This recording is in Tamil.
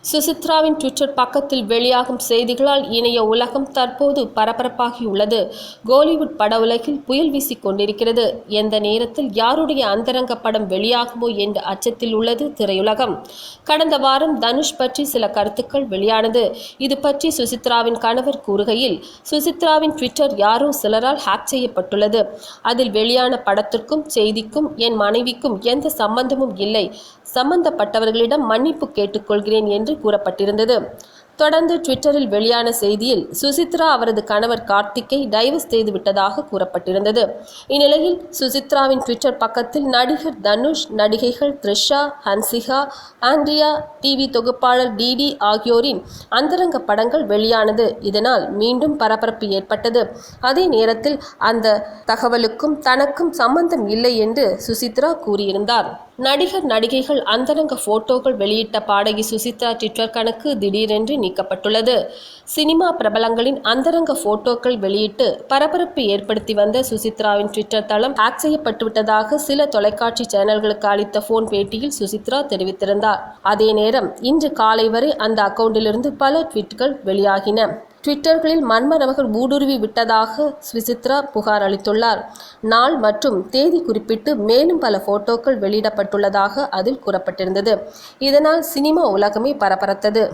சுசித்ராவின் ட்விட்டர் பக்கத்தில் வெளியாகும் செய்திகளால் இணைய உலகம் தற்போது பரபரப்பாகியுள்ளது. கோலிவுட் பட உலகில் புயல் வீசிக் கொண்டிருக்கிறது. எந்த நேரத்தில் யாருடைய அந்தரங்க படம் வெளியாகுமோ என்ற அச்சத்தில் உள்ளது திரையுலகம். கடந்த வாரம் தனுஷ் பற்றி சில கருத்துக்கள் வெளியானது. இது பற்றி சுசித்ராவின் கணவர் கூறுகையில், சுசித்ராவின் ட்விட்டர் யாரோ சிலரால் ஹேக் செய்யப்பட்டுள்ளது. அதில் வெளியான படத்திற்கும் செய்திக்கும் என் மனைவிக்கும் எந்த சம்பந்தமும் இல்லை. சம்பந்தப்பட்டவர்களிடம் மன்னிப்பு கேட்டுக்கொள்கிறேன் என்று கூறப்பட்டிருந்தது. தொடர்ந்து ட்விட்டரில் வெளியான செய்தியில் சுசித்ரா அவரது கணவர் கார்த்திக்கை டைவர்ஸ் செய்துவிட்டதாக கூறப்பட்டிருந்தது. இந்நிலையில் சுசித்ராவின் ட்விட்டர் பக்கத்தில் நடிகர் தனுஷ், நடிகைகள் த்ரிஷா, ஹன்சிகா, ஆண்ட்ரியா, டிவி தொகுப்பாளர் டிடி ஆகியோரின் அந்தரங்க படங்கள் வெளியானது. இதனால் மீண்டும் பரபரப்பு ஏற்பட்டது. அதே நேரத்தில் அந்த தகவலுக்கும் தனக்கும் சம்பந்தம் இல்லை என்று சுசித்ரா கூறியிருந்தார். நடிகர் நடிகைகள் அந்தரங்க போட்டோக்கள் வெளியிட்ட பாடகி சுசித்ரா ட்விட்டர் கணக்கு திடீரென்று நீக்கப்பட்டுள்ளது. சினிமா பிரபலங்களின் அந்தரங்க போட்டோக்கள் வெளியிட்டு பரபரப்பு ஏற்படுத்தி வந்த சுசித்ராவின் ட்விட்டர் தளம் ஹேக் செய்யப்பட்டுவிட்டதாக சில தொலைக்காட்சி சேனல்களுக்கு அளித்த போன் பேட்டியில் சுசித்ரா தெரிவித்திருந்தார். அதே நேரம் இன்று காலை வரை அந்த அக்கவுண்டிலிருந்து பல ட்வீட்கள் வெளியாகின. ட்விட்டர்களில் மர்ம நபர்கள் ஊடுருவி விட்டதாக சுசித்ரா புகார் அளித்துள்ளார். நாள் மற்றும் தேதி குறிப்பிட்டு மேலும் பல போட்டோக்கள் வெளியிடப்பட்டுள்ளதாக அதில் கூறப்பட்டிருந்தது. இதனால் சினிமா உலகமே பரபரத்தது.